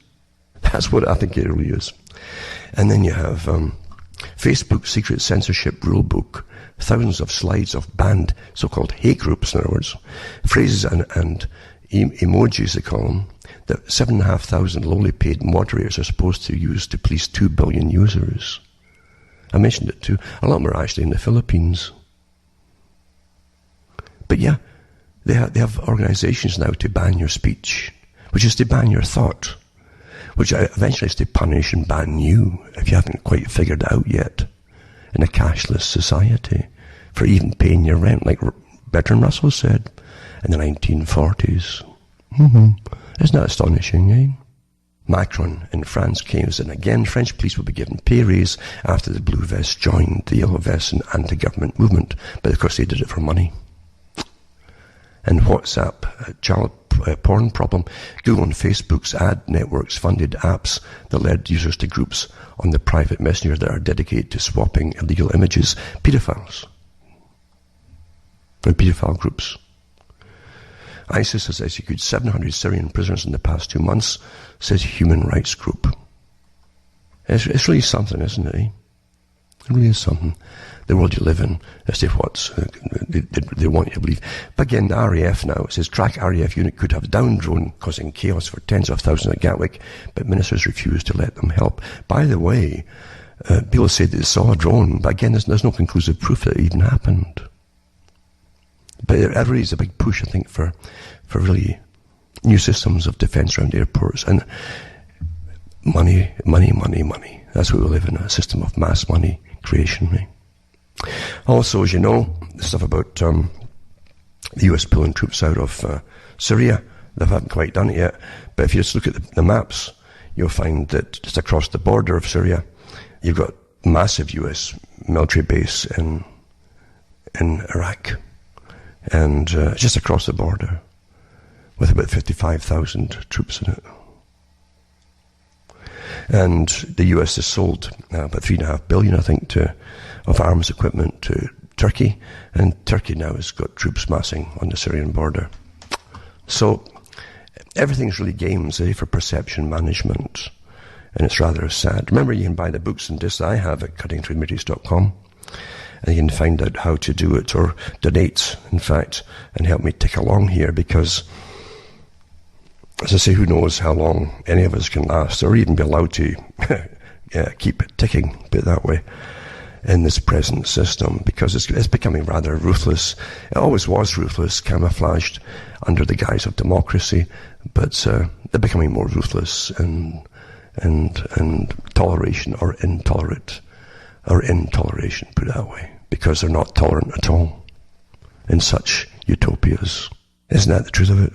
That's what I think it really is. And then you have Facebook secret censorship rulebook, thousands of slides of banned so-called hate groups, in other words, phrases and emojis, they call them, that 7,500 lowly paid moderators are supposed to use to police 2 billion users. I mentioned it too. A lot more actually in the Philippines. But yeah, they have organizations now to ban your speech, which is to ban your thought, which eventually is to punish and ban you if you haven't quite figured it out yet in a cashless society for even paying your rent, like Bertrand Russell said in the 1940s. Isn't that astonishing, eh? Macron in France claims that again French police will be given pay raise after the blue vests joined the yellow vests and anti-government movement, but of course they did it for money. And WhatsApp, child porn problem. Google and Facebook's ad networks funded apps that led users to groups on the private messenger that are dedicated to swapping illegal images. Pedophiles. And pedophile groups. ISIS has executed 700 Syrian prisoners in the past 2 months, says Human Rights Group. It's really something, isn't it? It really is something. The world you live in, as to what they want you to believe. But again, the RAF now, it says track RAF unit could have downed drone causing chaos for tens of thousands at Gatwick, but ministers refused to let them help. By the way, people say that they saw a drone, but again, there's no conclusive proof that it even happened. But it really is a big push, I think, for really new systems of defence around airports. And money. That's what we live in, a system of mass money creation. Also, as you know, the stuff about the US pulling troops out of Syria, they haven't quite done it yet. But if you just look at the maps, you'll find that just across the border of Syria, you've got massive US military base in Iraq. And just across the border, with about 55,000 troops in it. And the US has sold about $3.5 billion, I think, of arms equipment to Turkey, and Turkey now has got troops massing on the Syrian border. So everything's really games, for perception management, and it's rather sad. Remember, you can buy the books and discs I have at cuttingthroughthematrix.com. And you can find out how to do it, or donate, in fact, and help me tick along here, because, as I say, who knows how long any of us can last, or even be allowed to keep ticking, put it that way, in this present system, because it's becoming rather ruthless. It always was ruthless, camouflaged under the guise of democracy, but they're becoming more ruthless and toleration or intolerant. Or intoleration, put it that way, because they're not tolerant at all in such utopias. Isn't that the truth of it?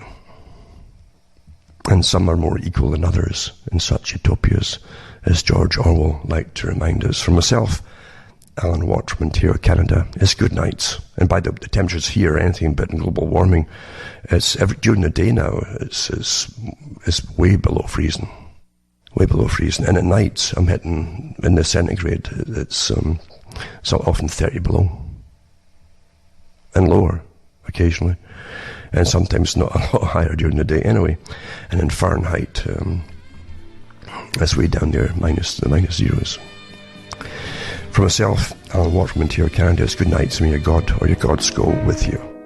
And some are more equal than others in such utopias, as George Orwell liked to remind us. For myself, Alan Watt from Ontario, Canada, it's good nights. And by the temperatures here, anything but in global warming, during the day now, it's way below freezing. Way below freezing. And at night, I'm hitting, in the centigrade, it's often 30 below. And lower, occasionally. And sometimes not a lot higher during the day anyway. And in Fahrenheit, that's way down there, minus zeros. For myself, Alan Watt from Ontario, Canada, it's good night. May your God or your gods go with you.